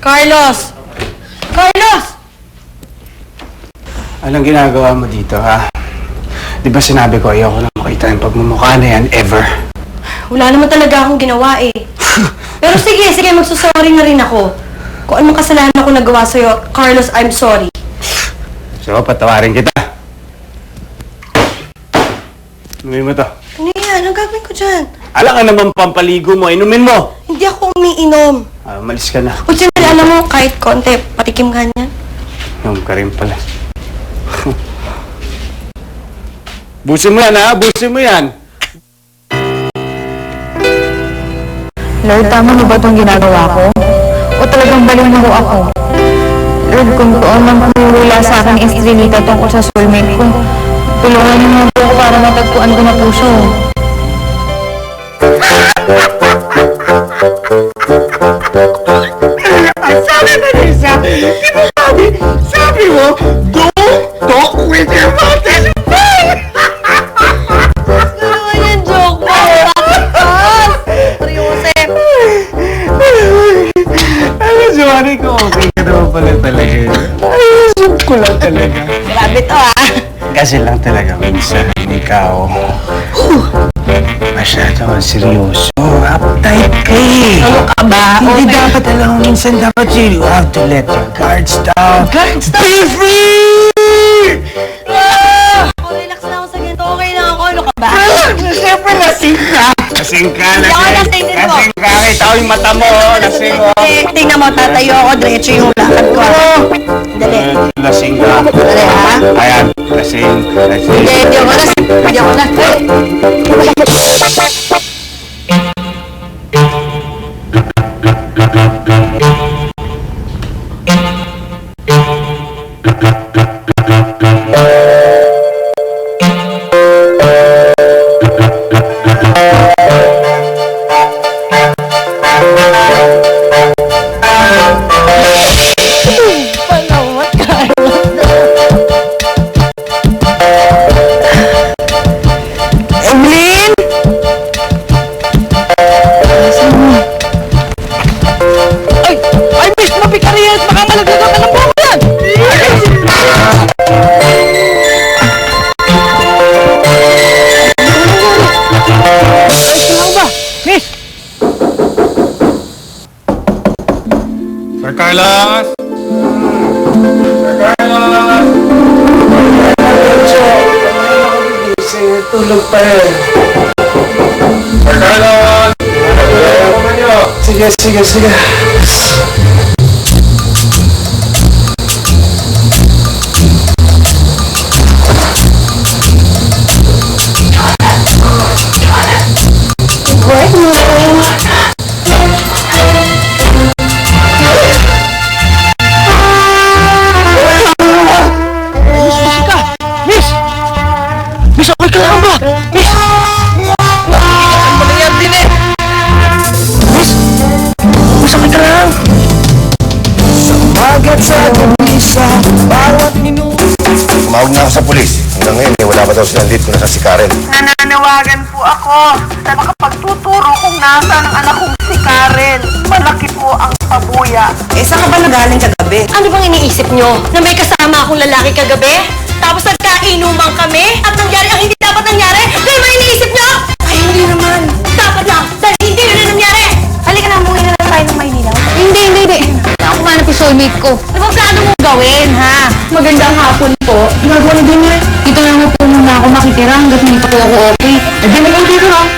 Carlos! Carlos! Anong ginagawa mo dito, ha? Di ba sinabi ko ayoko na makita yung pagmumukha na yan ever? Wala naman talaga akong ginawa eh. Pero sige, magsusorry na rin ako. Kung anong kasalanan ako nagawa sa'yo, Carlos, I'm sorry. So, patawarin kita. Inumin mo to. Ano yan? Anong gagawin ko dyan? Alam ka naman pampaligo mo, inumin mo! Hindi ako umiinom. Umalis ka na. O dyan, alam mo, kahit konti, patikim ka niyan. Inom ka rin pala. Busin mo yan, ha? Busin mo yan! Lord, tama na ba itong ginagawa ko? O talagang baliw na ho ako? Lord, kung doon man wala sa akin Estrelita tungkol sa soulmate ko, tulungan niyo nga po ako para matagpuan ko na po siya. Sabi mo, Lisa! Sabi mo, don't talk with your mouth and face! Ano naman yung joke mo? Seryosin. Ano, sorry ko. Okay ka naman pala talaga. Ayos ko lang talaga. Grabe to Kasi lang talaga minsan, ikaw. Masyado kang seryoso. Uptight ka eh. Ano ka ba? Hindi dapat alam mo minsan dapat you have to let your guards down. Guards down? Be free! Relax na ako sa ganito. Okay lang ako. Ano ka ba? Siyempre lasing ka. Lasing ka, Hindi ako lasing din mo. Lasing ka. Kita ko yung mata mo. Lasing mo. Tingnan mo, tatayo ako. Diretso yung lakad ko. Dali. Lasing ka. Dali ha? Ayan. Lasing. Lasing. Hindi ako lasing. Hindi ako lasing. Sir Carlos! Sir Carlos! Tulog pa yun. Sir Carlos! Sige. Tumawag na ako sa pulis. Hanggang ngayon, wala pa daw silang lead kung nasa si Karen. Nananawagan po ako sa makapagtuturo kung nasaan ang anak kong si Karen. Malaki po ang pabuya. Saan ka ba nagaling kagabi? Ano bang iniisip nyo? Na may kasama akong lalaki kagabi? Tapos nagkainuman kami? At nangyari ang hindi dapat nangyari? Dahil ba iniisip nyo? Ay, hindi naman. Dapat lang. Dahil hindi na nangyari. Halika na, umuwi na lang tayo ng Maynila. Hindi. Ako manap yung soulmate ko. Ano bang plano mo gawin, ha? Magandang hapon po. Ginagawa na din yan. Dito lang po muna ako makitira hanggat hindi pa po ako okay. Hindi na lang dito lang.